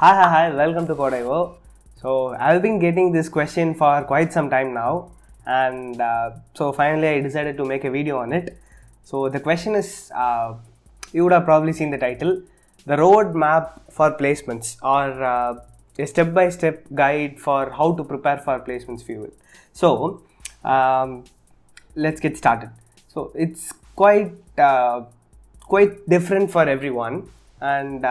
Hi, welcome to Kodaivo. So, I've been getting this question for quite some time now, and so finally I decided to make a video on it. So, the question is you would have probably seen the title, The Road Map for Placements, or a step by step guide for how to prepare for placements, if you will. So, let's get started. So, it's quite different for everyone, and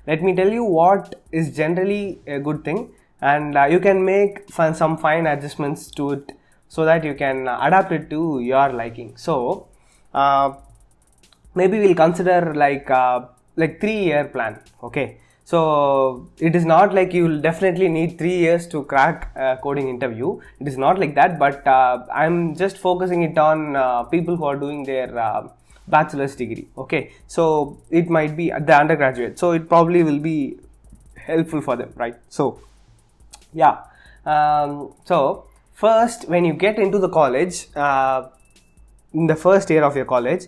let me tell you what is generally a good thing, and you can make some fine adjustments to it so that you can adapt it to your liking. So maybe we'll consider like 3-year plan. Okay, so it is not like you will definitely need 3 years to crack a coding interview. It is not like that, but I'm just focusing it on people who are doing their bachelor's degree. Okay, so it might be at the undergraduate, so it probably will be helpful for them, right? So yeah, so first, when you get into the college, in the first year of your college,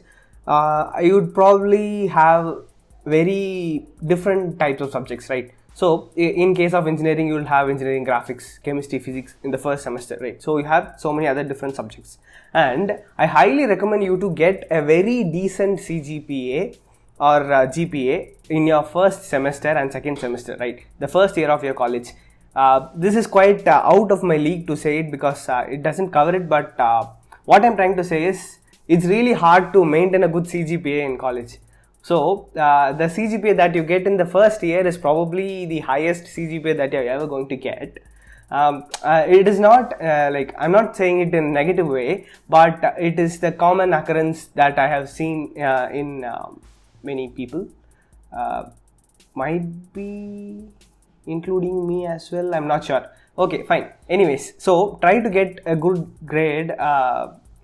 you would probably have very different types of subjects, right? So in case of engineering, you will have engineering, graphics, chemistry, physics in the first semester, right? So you have so many other different subjects, and I highly recommend you to get a very decent CGPA or GPA in your first semester and second semester, right? The first year of your college. This is quite out of my league to say it because it doesn't cover it, but what I'm trying to say is it's really hard to maintain a good CGPA in college. So the CGPA that you get in the first year is probably the highest CGPA that you're ever going to get. It is not like, I'm not saying it in a negative way, but it is the common occurrence that I have seen in many people. Might be including me as well, I'm not sure. Okay, fine. Anyways, so try to get a good grade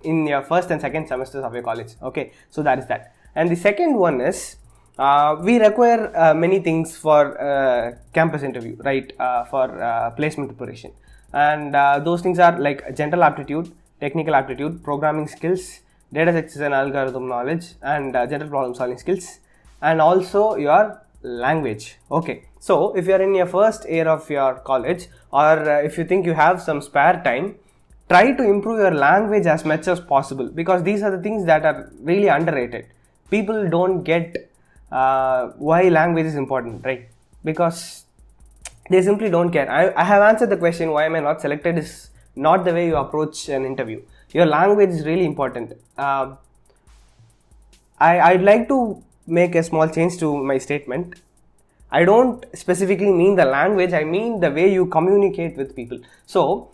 in your first and second semesters of your college. Okay, so that is that. And the second one is, we require many things for campus interview, right? For placement preparation. And those things are like general aptitude, technical aptitude, programming skills, data structures and algorithm knowledge, and general problem solving skills, and also your language. Okay, so if you are in your first year of your college, or if you think you have some spare time, try to improve your language as much as possible, because these are the things that are really underrated. People don't get why language is important, right? Because they simply don't care. I have answered the question, why am I not selected, is not the way you approach an interview. Your language is really important. I'd like to make a small change to my statement. I don't specifically mean the language, I mean the way you communicate with people. So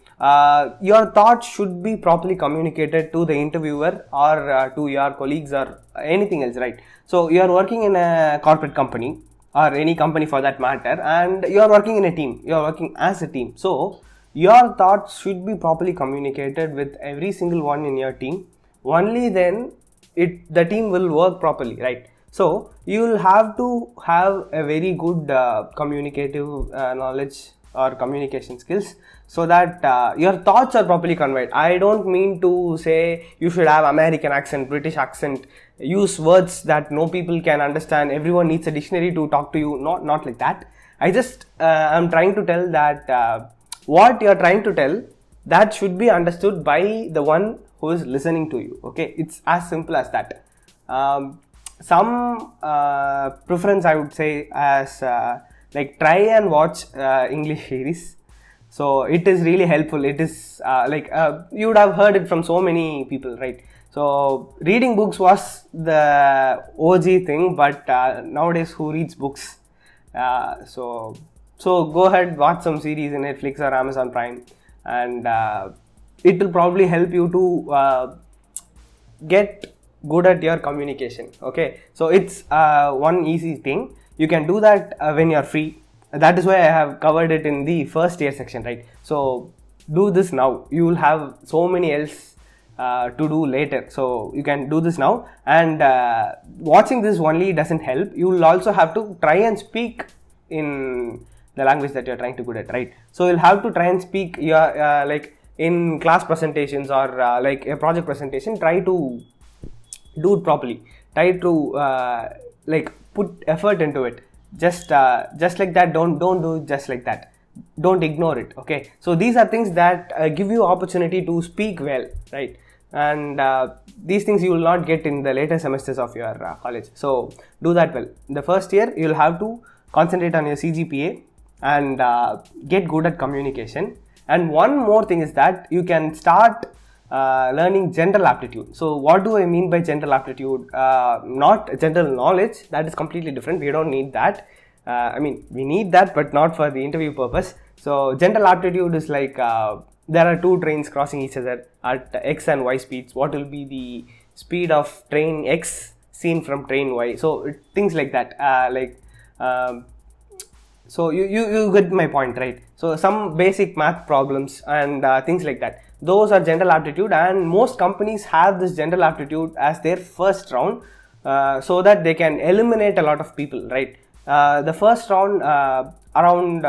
your thoughts should be properly communicated to the interviewer or to your colleagues or anything else, right? So you are working in a corporate company or any company for that matter, and you are working in a team, you are working as a team. So your thoughts should be properly communicated with every single one in your team. Only then the team will work properly, right? So you will have to have a very good communicative knowledge or communication skills, so that your thoughts are properly conveyed. I don't mean to say you should have American accent, British accent, use words that no people can understand, everyone needs a dictionary to talk to you. Not like that. I just am trying to tell that what you're trying to tell, that should be understood by the one who is listening to you. Okay, it's as simple as that. Some preference I would say as like try and watch English series. So it is really helpful. It is you would have heard it from so many people, right? So reading books was the OG thing, but nowadays who reads books? So go ahead, watch some series in Netflix or Amazon Prime, and it will probably help you to get good at your communication. Okay, so it's one easy thing. You can do that when you're free. That is why I have covered it in the first year section, right? So do this now. You will have so many else to do later. So you can do this now, and watching this only doesn't help. You will also have to try and speak in the language that you're trying to good at, right? So you'll have to try and speak your like in class presentations or like a project presentation. Try to do it properly. Try to like put effort into it. just like that. Don't do it just like that. Don't ignore it. Okay, so these are things that give you opportunity to speak well, right? And these things you will not get in the later semesters of your college. So do that well. The first year you'll have to concentrate on your CGPA and get good at communication. And one more thing is that you can start learning general aptitude. So what do I mean by general aptitude? Not general knowledge, that is completely different. We don't need that. We need that, but not for the interview purpose. So general aptitude is like there are two trains crossing each other at x and y speeds. What will be the speed of train X seen from train Y? So things like that. So you get my point, right? So some basic math problems and things like that. Those are general aptitude, and most companies have this general aptitude as their first round so that they can eliminate a lot of people, right? The first round, around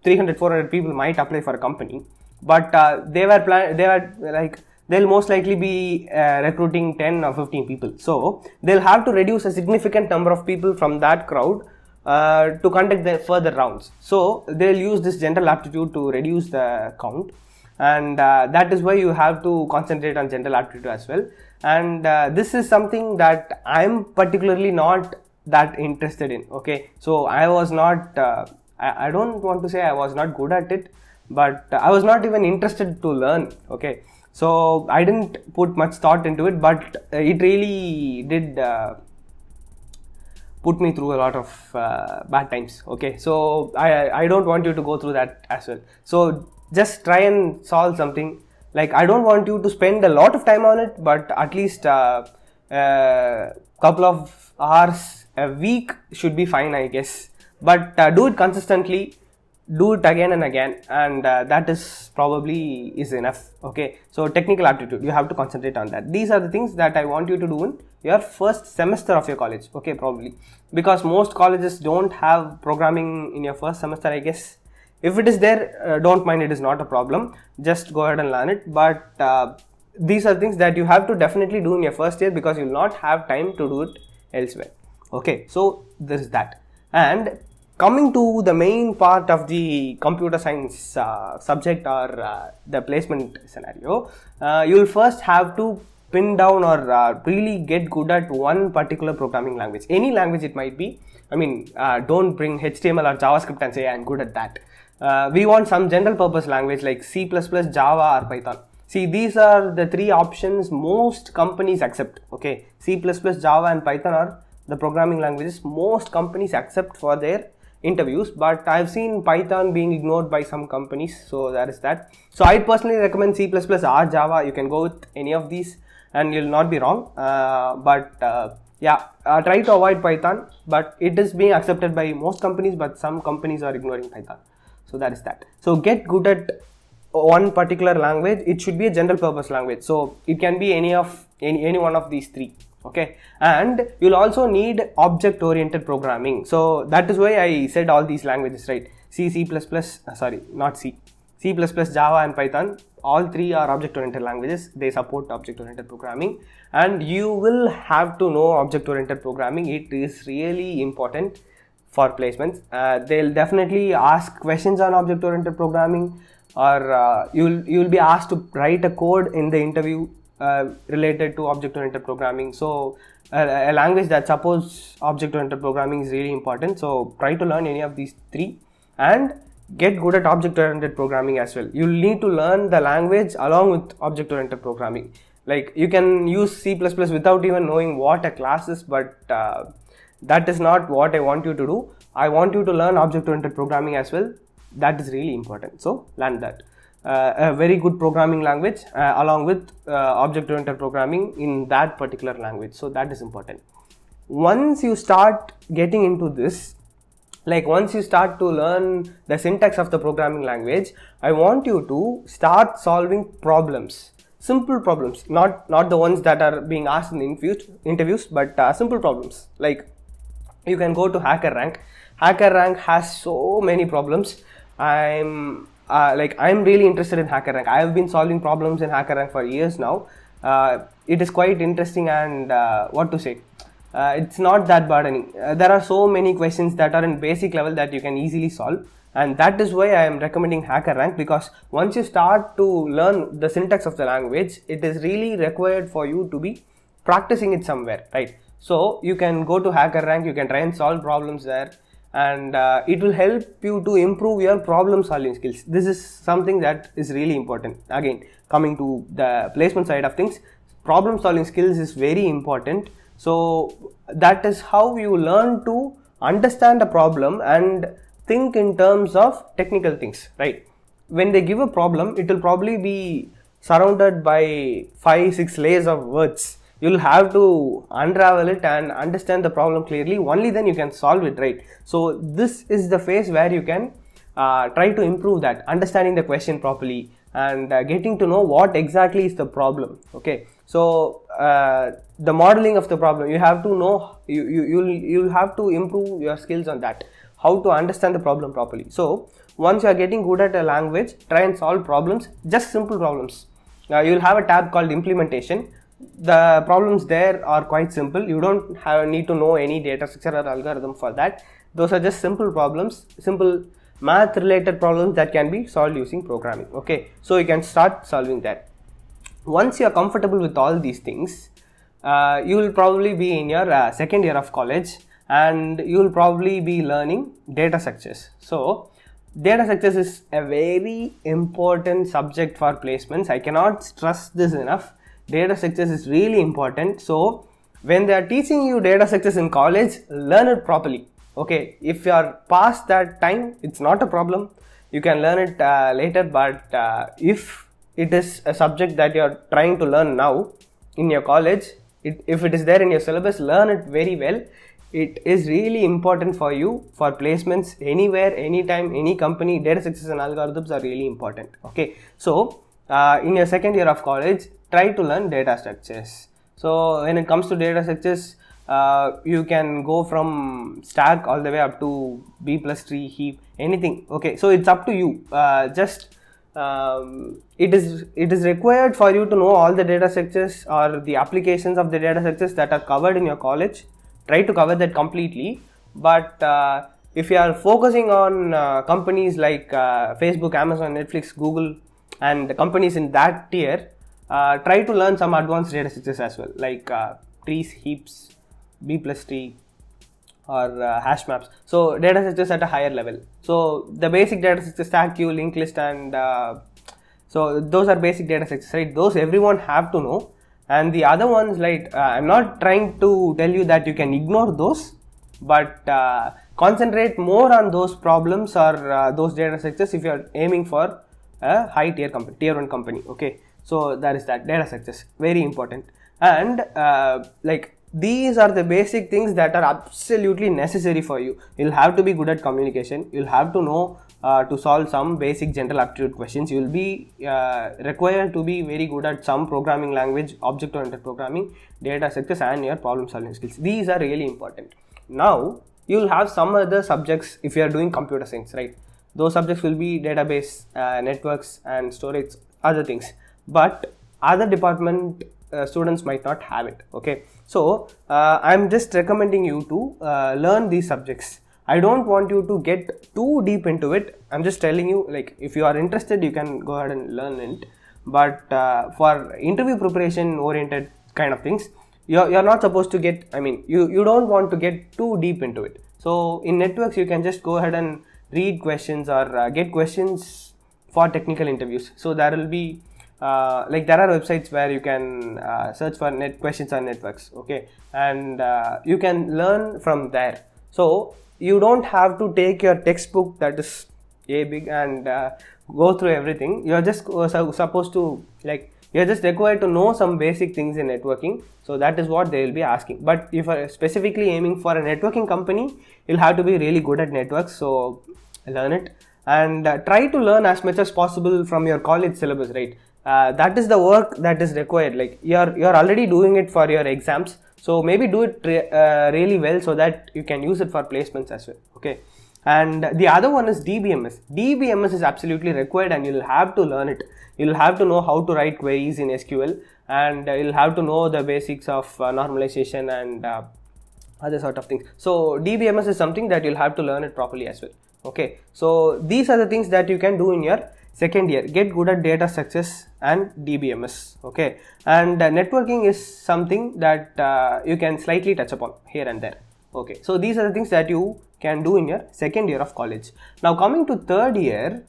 300-400 people might apply for a company, but they'll most likely be recruiting 10 or 15 people. So they'll have to reduce a significant number of people from that crowd to conduct the further rounds. So they'll use this general aptitude to reduce the count, and that is why you have to concentrate on general aptitude as well. And this is something that I'm particularly not that interested in. Okay, so I was not I don't want to say I was not good at it, but I was not even interested to learn. Okay, so I didn't put much thought into it, but it really did put me through a lot of bad times. Okay, so I don't want you to go through that as well. So just try and solve something. Like, I don't want you to spend a lot of time on it, but at least couple of hours a week should be fine, I guess. But do it consistently, do it again and again, and that is probably is enough. Okay, so technical aptitude, you have to concentrate on that. These are the things that I want you to do in your first semester of your college. Okay, probably because most colleges don't have programming in your first semester, I guess. If it is there, don't mind, it is not a problem. Just go ahead and learn it. But these are things that you have to definitely do in your first year, because you will not have time to do it elsewhere. Okay, so there is that. And coming to the main part of the computer science subject, or the placement scenario, you will first have to pin down or really get good at one particular programming language. Any language it might be. Don't bring HTML or JavaScript and say I'm good at that. We want some general purpose language like C++, Java or Python. See, these are the three options most companies accept. Okay, C++, Java and Python are the programming languages most companies accept for their interviews, but I've seen Python being ignored by some companies, so that is that. So I personally recommend C++ or Java. You can go with any of these and you'll not be wrong. Try to avoid Python, but it is being accepted by most companies, but some companies are ignoring Python. So that is that. So get good at one particular language. It should be a general purpose language, so it can be any one of these three. Okay, and you'll also need object oriented programming. So that is why I said all these languages, right? C++, Java and Python, all three are object oriented languages. They support object oriented programming, and you will have to know object oriented programming. It is really important for placements. They'll definitely ask questions on object oriented programming, or you'll be asked to write a code in the interview related to object oriented programming. So a language that supports object oriented programming is really important. So try to learn any of these three and get good at object oriented programming as well. You'll need to learn the language along with object oriented programming. Like, you can use C++ without even knowing what a class is, but that is not what I want you to do. I want you to learn object oriented programming as well. That is really important. So learn that. A very good programming language along with object oriented programming in that particular language. So that is important. Once you start getting into this, like once you start to learn the syntax of the programming language, I want you to start solving problems. Simple problems, not the ones that are being asked in the interviews, but simple problems. Like, you can go to HackerRank. HackerRank has so many problems. I'm really interested in HackerRank. I have been solving problems in HackerRank for years now. It is quite interesting, and it's not that burdening. There are so many questions that are in basic level that you can easily solve, and that is why I am recommending HackerRank, because once you start to learn the syntax of the language, it is really required for you to be practicing it somewhere, right? So you can go to HackerRank, you can try and solve problems there, and it will help you to improve your problem solving skills. This is something that is really important. Again, coming to the placement side of things, problem solving skills is very important. So that is how you learn to understand a problem and think in terms of technical things, right? When they give a problem, it will probably be surrounded by 5-6 layers of words. You'll have to unravel it and understand the problem clearly. Only then you can solve it, right? So this is the phase where you can try to improve that, understanding the question properly and getting to know what exactly is the problem. Okay, so the modeling of the problem, you have to know, you'll have to improve your skills on that, how to understand the problem properly. So once you are getting good at a language, try and solve problems, just simple problems. Now you'll have a tab called implementation. The problems there are quite simple. You don't need to know any data structure or algorithm for that. Those are just simple problems, simple math related problems that can be solved using programming. Okay, so you can start solving that. Once you are comfortable with all these things, you will probably be in your second year of college, and you will probably be learning data structures. So data structures is a very important subject for placements. I cannot stress this enough. Data structures is really important. So when they are teaching you data structures in college, learn it properly. Okay, if you are past that time, it's not a problem. You can learn it later, but if it is a subject that you are trying to learn now in your college, if it is there in your syllabus, learn it very well. It is really important for you for placements anywhere, anytime, any company. Data structures and algorithms are really important. Okay, so in your second year of college, try to learn data structures. So when it comes to data structures, you can go from stack all the way up to B plus tree, heap, anything. Okay, so it's up to you. It is required for you to know all the data structures or the applications of the data structures that are covered in your college. Try to cover that completely. But if you are focusing on companies like Facebook, Amazon, Netflix, Google, and the companies in that tier, try to learn some advanced data structures as well, like trees, heaps, B plus tree, or hash maps. So data structures at a higher level. So the basic data structures, stack, queue, linked list, and so those are basic data structures, right? Those everyone have to know. And the other ones, like I'm not trying to tell you that you can ignore those, but concentrate more on those problems or those data structures if you are aiming for a high tier company, tier 1 company. Okay, so that is that. Data structures, very important. And like these are the basic things that are absolutely necessary for you. You'll have to be good at communication. You'll have to know to solve some basic general aptitude questions. You'll be required to be very good at some programming language, object oriented programming, data structures, and your problem solving skills. These are really important. Now you'll have some other subjects if you are doing computer science, right? Those subjects will be database, networks, and storage, other things. But other department students might not have it. Okay, so I'm just recommending you to learn these subjects. I don't want you to get too deep into it. I'm just telling you, like, if you are interested, you can go ahead and learn it. But for interview preparation oriented kind of things, you're not supposed to get, you don't want to get too deep into it. So in networks, you can just go ahead and read questions or get questions for technical interviews. So there will be there are websites where you can search for questions on networks. Okay, and you can learn from there. So you don't have to take your textbook that is big and go through everything. You're just supposed to, like, you're just required to know some basic things in networking. So that is what they will be asking. But if you're specifically aiming for a networking company, you'll have to be really good at networks. So learn it and try to learn as much as possible from your college syllabus, right? That is the work that is required. Like you're already doing it for your exams, so maybe do it really well so that you can use it for placements as well. Okay, and the other one is DBMS. DBMS is absolutely required and you'll have to learn it. You'll have to know how to write queries in SQL, and you'll have to know the basics of normalization and other sort of things. So DBMS is something that you'll have to learn it properly as well. Okay, so these are the things that you can do in your second year. Get good at data structures and DBMS. Okay, and networking is something that you can slightly touch upon here and there. Okay, so these are the things that you can do in your second year of college. Now coming to third year,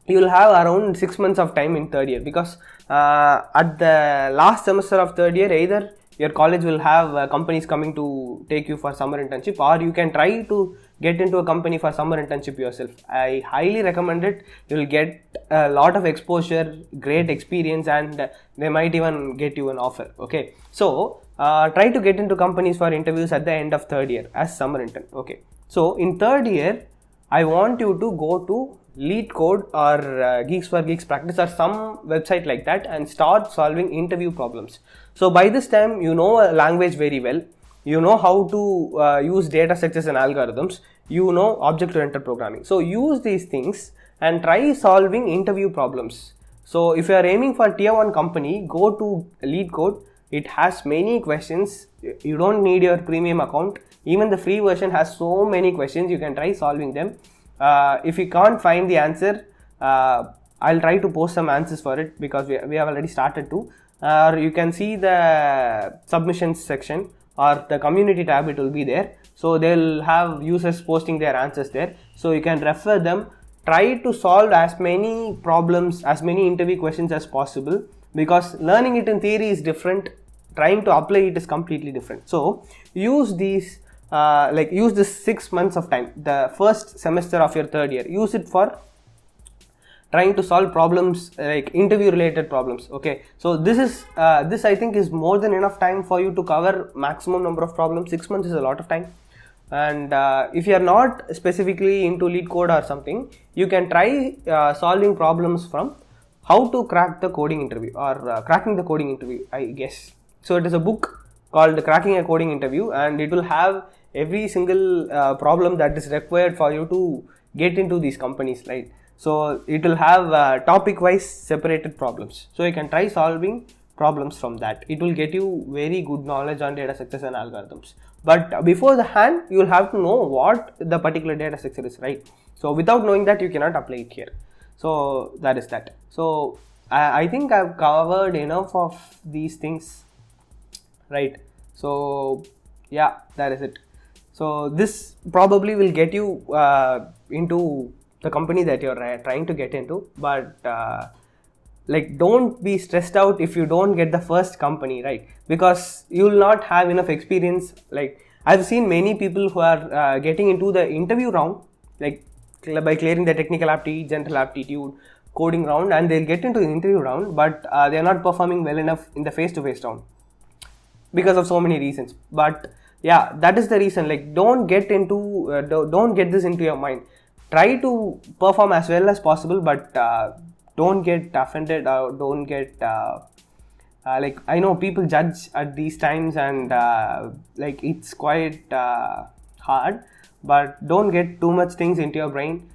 you will have around 6 months of time in third year, because at the last semester of third year, either your college will have companies coming to take you for summer internship, or you can try to get into a company for summer internship yourself. I highly recommend it. You will get a lot of exposure, great experience, and they might even get you an offer. Okay, so try to get into companies for interviews at the end of third year as summer intern. Okay, so in third year, I want you to go to Lead Code or Geeks for Geeks practice or some website like that and start solving interview problems. So by this time, you know a language very well, you know how to use data structures and algorithms, you know object-oriented programming. So use these things and try solving interview problems. So if you are aiming for tier 1 company, go to Lead Code. It has many questions. You don't need your premium account. Even the free version has so many questions. You can try solving them. If you can't find the answer, I'll try to post some answers for it, because we have already started to. Or you can see the submissions section or the community tab, it will be there. So they'll have users posting their answers there. So you can refer them. Try to solve as many problems, as many interview questions as possible, because learning it in theory is different. Trying to apply it is completely different. So use these. Use this 6 months of time, the first semester of your third year, use it for trying to solve problems, like interview related problems. Okay, so this I think is more than enough time for you to cover maximum number of problems. 6 months is a lot of time. And if you are not specifically into Lead Code or something, you can try solving problems from how to crack the coding interview, or cracking the coding interview, I guess. So it is a book called Cracking a Coding Interview, and it will have every single problem that is required for you to get into these companies, right? So it will have topic wise separated problems, so you can try solving problems from that. It will get you very good knowledge on data structures and algorithms, but before the hand you will have to know what the particular data structure is, right? So without knowing that, you cannot apply it here. So that is that. So I think I've covered enough of these things, right? So yeah, that is it. So this probably will get you into the company that you're trying to get into, but don't be stressed out if you don't get the first company, right? Because you will not have enough experience. Like I've seen many people who are getting into the interview round, like by clearing the technical aptitude, general aptitude, coding round, and they'll get into the interview round, but they're not performing well enough in the face-to-face round because of so many reasons. But yeah, that is the reason. Like don't get this into your mind. Try to perform as well as possible, but don't get offended, or don't get I know people judge at these times, and it's quite hard, but don't get too much things into your brain.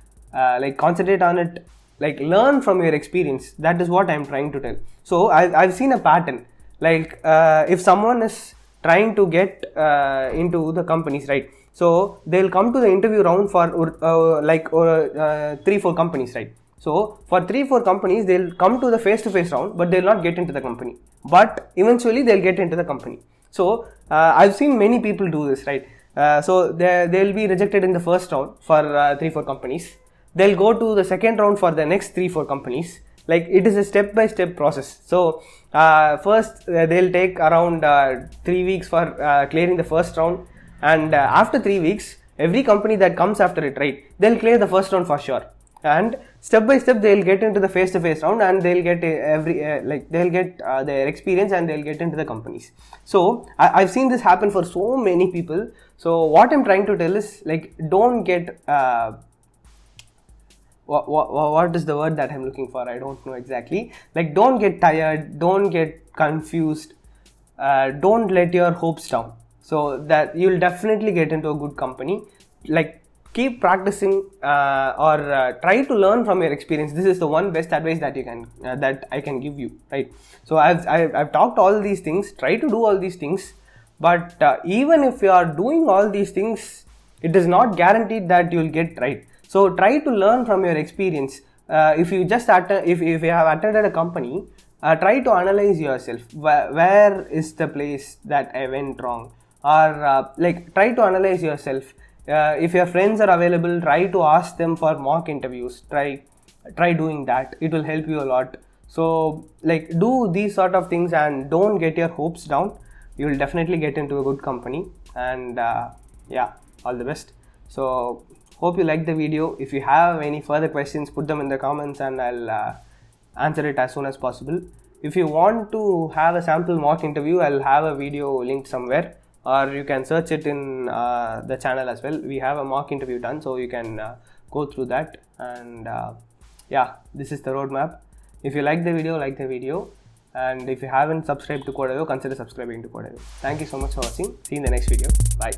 Concentrate on it, learn from your experience. That is what I'm trying to tell. So I've seen a pattern. If someone is trying to get into the companies, right? So they'll come to the interview round for 3-4 companies, right? So for 3-4 companies, they'll come to the face-to-face round, but they'll not get into the company. But eventually they'll get into the company. So I've seen many people do this, right? So they'll be rejected in the first round for 3-4 companies. They'll go to the second round for the next 3-4 companies. It is a step-by-step process. So first they'll take around 3 weeks for clearing the first round, and after 3 weeks, every company that comes after it, right, they'll clear the first round for sure. And step by step, they'll get into the face-to-face round, and they'll get their experience, and they'll get into the companies. So I've seen this happen for so many people. So what I'm trying to tell is, don't get what is the word that I'm looking for? I don't know exactly. Don't get tired, don't get confused, don't let your hopes down. So that you'll definitely get into a good company. Keep practicing or try to learn from your experience. This is the one best advice that you can that I can give you, right? So I've talked all these things. Try to do all these things. But even if you are doing all these things, it is not guaranteed that you will get right. So try to learn from your experience. If you just if you have attended a company, try to analyze yourself. Where is the place that I went wrong? Or like try to analyze yourself. If your friends are available, try to ask them for mock interviews. Try doing that. It will help you a lot. So like do these sort of things and don't get your hopes down. You will definitely get into a good company. And yeah, all the best. So hope you liked the video. If you have any further questions, put them in the comments and I'll answer it as soon as possible. If you want to have a sample mock interview, I'll have a video linked somewhere, or you can search it in the channel as well. We have a mock interview done, so you can go through that. And yeah, this is the roadmap. If you like the video, like the video. And if you haven't subscribed to Code.io, consider subscribing to Code.io. Thank you so much for watching. See you in the next video. Bye.